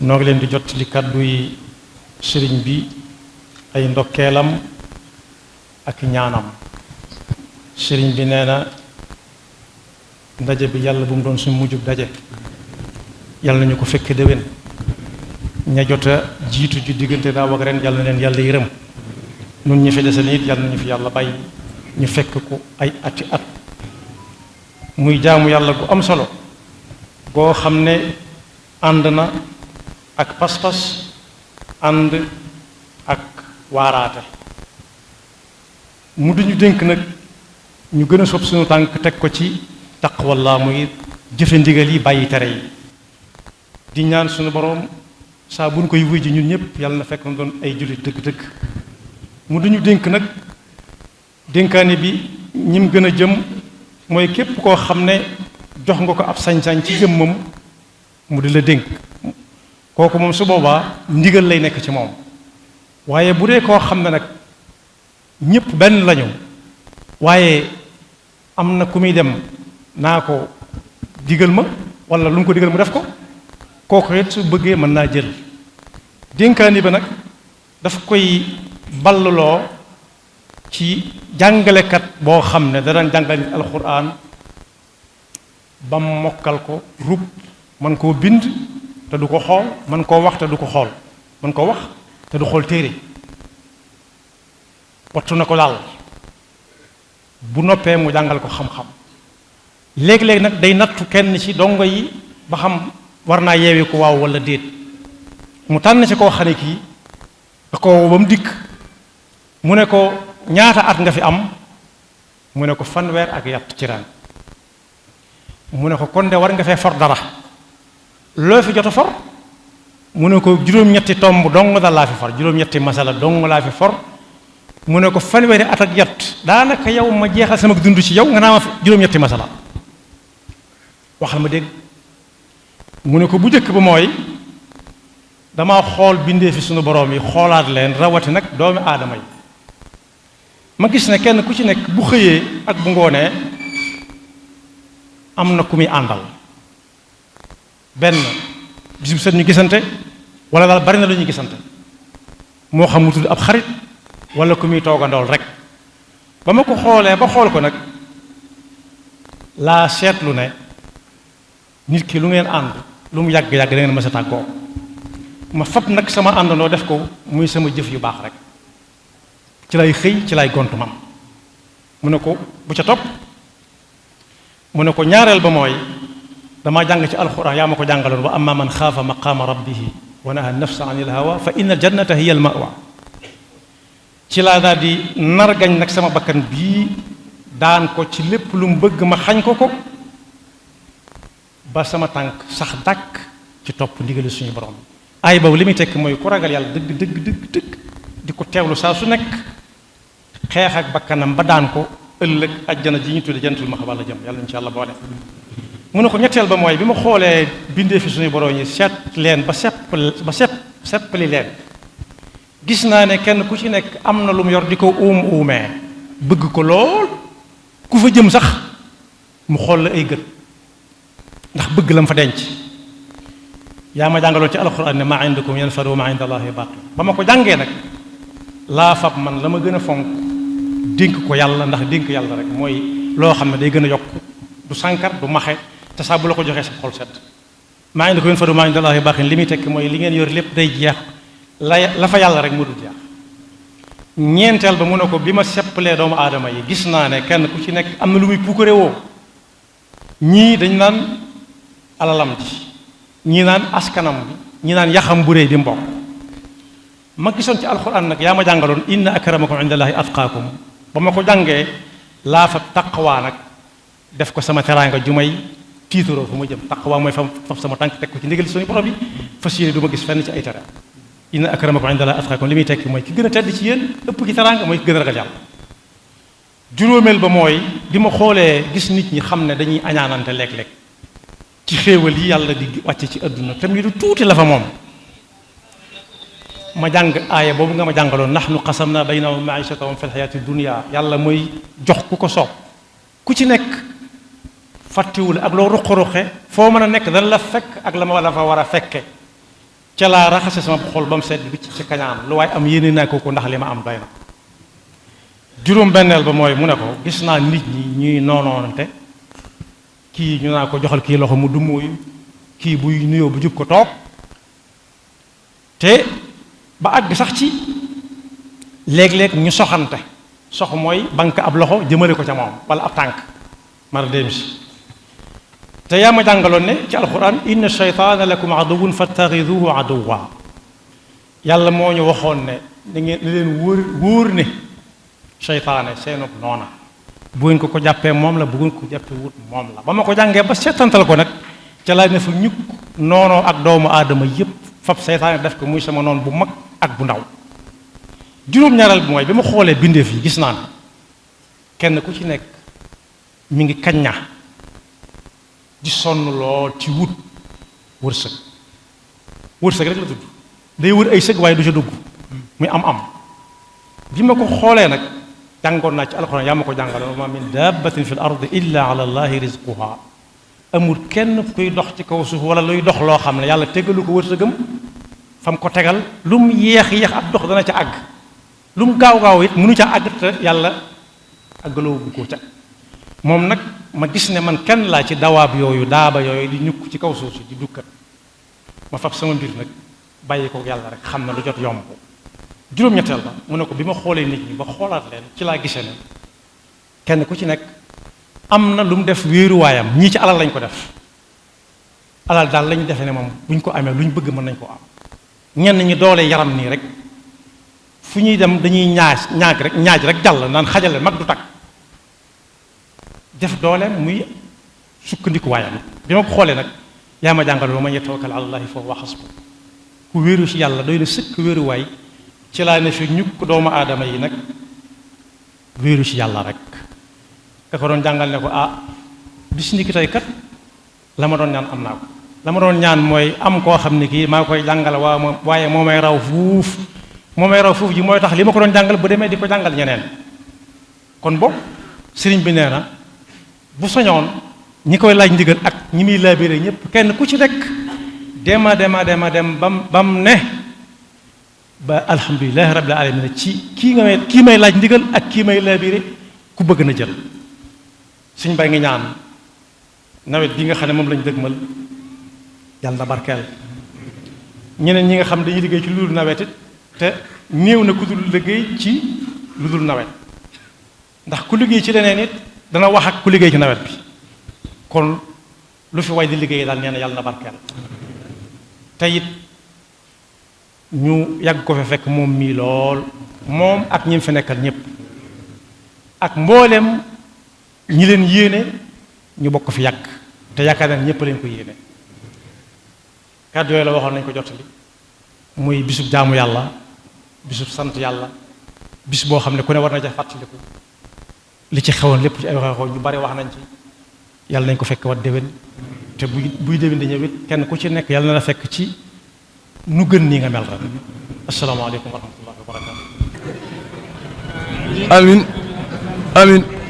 noo ngi leen di jot li kàddu yi sëriñ bi ay ndokkeelam ak ñaanam. sëriñ bi nee na ndaje bi yàlla bu mu doon suñu mujjub daje, yàlla nañu ko fekk déwén. ña jot a jiitu ji diggante daaw ak ren yàlla na leen yàlla yërëm. nun ñi fi dese nit yàlla nañu fi yàlla bàyyi ñu fekk ko ay ati at. muy jaamu yàlla gu am solo goo xam ne ànd na ak pas-pas, ànd ak waaraate. mu duñu dénk nag ñu gën a sob suñu tànk teg ko ci taqwallah, muy jëfe ndigal yi bàyyi tere yi. di ñaan suñu boroom saa bu ñu koy wuy ji ñun ñëpp yàlla na fekk na doon ay jullit dëgg-dëgg. mu duñu dénk nag dénkaane bi ñim gën a jëm mooy képp koo xam ne jox nga ko ab sañ-sañ ci jëmmam mu di la dénk, kooku moom su boobaa ndigal lay nekk ci moom. waaye bu dee koo xam ne nag ñëpp benn lañu, waaye am na ku muy dem naa ko digal ma wala lu mu ko digal mu def ko, kooku it su bëggee mën naa jël dénkaani ba nag daf koy balluloo ci jàngalekat boo xam ne danañ jàngal nit alxuraan ba mokkal ko rub man koo bind te du ko xool, man koo wax te du ko xool, man koo wax te du xool téere, wattu na ko daal. bu noppee mu jàngal ko xam-xam. léeg-léeg nag day nattu kenn ci dongo yi ba xam war naa yeewi ko waaw wala déet. mu tànn ci koo xam ne kii da ko ba mu dikk mu ne ko ñaata at nga fi am, mu ne ko fanweer ak yatt ci ren. mu ne ko kon de war nga fee for dara, loo fi jot a for, mu ne ko juróom-ñetti tomb dong daal laa fi for, juróom-ñetti masala dong laa fi for. mu ne ko fanweeri at ak yatt daanaka yow ma jeexal sama dund ci yow nga naa ma juróom-ñetti masala, waxal ma dégg. mu ne ko bu njëkk ba mooy dama xool bindee fi sunu boroom yi, xoolaat leen, rawati nag doomi aadama yi. ma gis ne kenn ku ci nekk bu xëyee ak bu ngoonee am na ku muy àndal, benn bis bu set ñu gisante wala daal bari na lu ñuy gisante, moo xam mu tudd ab xarit wala ku muy toogandool rek. ba ma ko xoolee ba xool ko nag laa seetlu ne nit ki lu ngeen ànd lu mu yàgg-yàgg da ngeen mës a tàggoo. ma fab nag sama àndandoo def ko muy sama jëf yu baax rek, ci lay xëy ci lay gont man. mu ne ko bu ca topp mu ne ko ñaareel ba mooy damaa jàng ci alxuraan, yaa ma ko jàngaloon, wa amma man xaafa maqaama rabbihi wa naha nafsa anil hawa fa inna aljannata hiya almawa. ci laa daal di nargañ nag sama bakkan bii daan ko ci lépp lu mu bëgg ma xañ ko ko ba sama tànk sax dàkk ci topp ndigali suñu borom. ay boobu li muy tekk mooy ku ragal yàlla dëgg dëgg dëgg dëgg di ko teewlu saa su nekk xeex ak bakkanam ba daan ko, ëllëg ajjana ji ñu tudde jannatul maxwa la jëm, yàlla insha allah boole. mu ne ko ñetteel ba mooy bi ma xoolee bindee fi suñu borom yi seet leen ba seppali leen, gis naa ne kenn ku ci nekk am na lu mu yor di ko uumee bëgg ko lool, ku fa jëm sax mu xool la ay gët ndax bëgg la mu fa denc. yaa ma jàngaloon ci alxuraan ne maa indakum yanfadu wa maa inda allahi baaqi. ba ma ko jàngee nag laa fab man la ma gën a fonk dénk ko yàlla, ndax dénk yàlla rek mooy loo xam ne day gën a yokk, du sànkar du maxe, te saa bu la ko joxee sa xol set. maa indakum yanfadu wa maa inda allahi baaqi li muy tekk mooy li ngeen yor lépp day jeex, la fa yàlla rek mu dul jeex. ñeenteel ba mu ne ko bi ma seppalee doomu aadama yi gis naa ne kenn ku ci nekk am na lu muy puukare woo. ñii dañ naan alalam ji, ñii naan askanam bi, ñii naan yaxam bu réy di mbokk. ma gisoon ci alxuraan nag yaa ma jàngaloon inna akramakum inda allahi atqaakum. ba ma ko jàngee laa fa taqwaa nag def ko sama teraanga ju may tiitaroo fu ma jëm. taqwaa mooy fa sama tànk teg ko ci ndigal suñu borom yi, fas yéene du ma gis fenn ci ay tere. inna akramakum inda allahi atqaakum li muy tekki mooy ki gën a tedd ci yéen ëpp ci teraanga mooy ki gën a ragal yàlla. juróomeel ba mooy bi ma xoolee gis nit ñi xam ne dañuy añaanante léeg-léeg ci xéewal yi yàlla di wàcce ci àdduna tam yi du tuuti la fa moom. ma jàng aaya boobu nga ma jàngaloon nahnu qasamna baynahum maishatahum fi lxayaati dunia. yàlla mooy jox ku ko soob, ku ci nekk fàttiwul ak loo ruqe-ruqe foo mën a nekk dana la fekk ak la ma la fa war a fekke. ca laa raxase sama xol ba mu sedd bi ci kañaan lu waaye am yéene naa ko ndax li ma am doy na. juróom-benneel ba mooy mu ne ko gis naa nit ñi ñuy noonoonante kii ñu naa ko joxal kii loxo mu dummóoyu kii buy nuyoo bu jub ko toog te ba àgg sax ci léeg-léeg ñu soxante sox mooy banque ab loxo jëmale ko ca moom wala ab tànk mara dem si te yaa ma jàngaloon ne ci alquran inna shaytaana lakum aduwwun fattaxiduhu aduwwa yàlla moo ñu waxoon ne da ngeen di leen wóor ne seytaane seenub noona bu ngeen ko jàppee moom la bu ngeen ko jàppee wut moom la ba ma ko jàngee ba seetantal ko nag ca laa ne fa ñukk noonoo ak doomu aadama yépp fab seytaane def ko muy sama noon bu mag ak bu ndaw. juróom-ñaaral bi mooy bi ma xoolee bindeef yi gis naa ne kenn ku ci nekk mi ngi kañña di sonn lool ci wut wërsëg rek la tudd day wër ay sëg waaye du ca dugg muy am bi ma ko xoolee nag jàngoon naa ci alxuraan yaa ma ko jàngale wa ma min dabbatin fi l ardi illa ala allahi rizquha amul kenn kuy dox ci kaw suuf wala luy dox loo xam ne yàlla tegalu ko wërsëgam fam ko tegal lu mu yéex ab dox dana ca àgg lu mu gaaw it mënu ca àgg te yàlla àggaloo bu ko ca moom nag ma gis ne man kenn laa ci dawaab yooyu daaba yooyu di ñukk ci kaw suuf si di dukkat ma fab sama mbir nag bàyyi ko yàlla rek xam na lu jot yomb juróom-ñetteel ba mu ne ko bi ma xoolee nit ñi ba xoolaat leen ci laa gisee ne kenn ku ci nekk am na lu mu def wéeruwaayam ñii ci alal lañ ko def alal daal lañu defee ne moom buñ ko amee lu ñu bëgg mën nañ ko am ñenn ñi doole yaram nii rek fu ñuy dem dañuy ñaaj rek jàll naan xajale mag du takk def dooleem muy sukkandikuwaayam bi ma ko xoolee nag yaa ma jàngal wa man yatawakkal ala llahi fa huwa hasbuh ku wéeru ci yàlla doy na sëkk wéeruwaay ci laa ne fi ñukk doomu aadama yi nag wéeru ci yàlla rek da ko doon jàngal ne ko bis ni ki tey kat la ma doon ñaan am naa ko la ma doon ñaan mooy am koo xam ne kii maa koy jàngal waaye moo may raw fuuf ji mooy tax li ma ko doon jàngal bu demee di ko jàngal ñeneen kon boog sëriñ bi nee na bu soñoon ñi koy laaj ndigal ak ñi muy laabiré ñëpp kenn ku ci nekk dem bam ne ba alhamdulilahi rabbil alamin ci kii may laaj ndigal ak kii may laabiré ku bëgg na jël suñ bay ngi ñaan nawet bi nga xam ne moom lañ dëgmal yàlla na barkeel ñeneen ñi nga xam dañuy liggéey ci lu dul nawet it te néew na ku dul liggéey ci lu dul nawet ndax ku liggéey ci leneen it dana wax ak ku liggéey ci nawet bi kon lu fi way di liggéey daal nee na yàlla na barkeel te it ñu yàgg ko fa fekk moom mii lool moom ak ñi fi nekkal ñëpp ak mboolem ñi leen yéene ñu bokk fi yàgg te yaakaar naa ñëpp leen ko yéene kàddu yooyu la waxoon nañ ko jottali muy bisub jaamu yàlla bisub sant yàlla bis boo xam ne ku ne war na ca fàttaliku li ci xewoon lépp ci ay waxee ñu bari wax nañ ci yàlla nañ ko fekk wat déwén te buy déwén di ñëwit kenn ku ci nekk yàlla na la fekk ci nu gën nii nga mel rek asalaamaaleykum wa rahmatullahi wa barakatu amin amin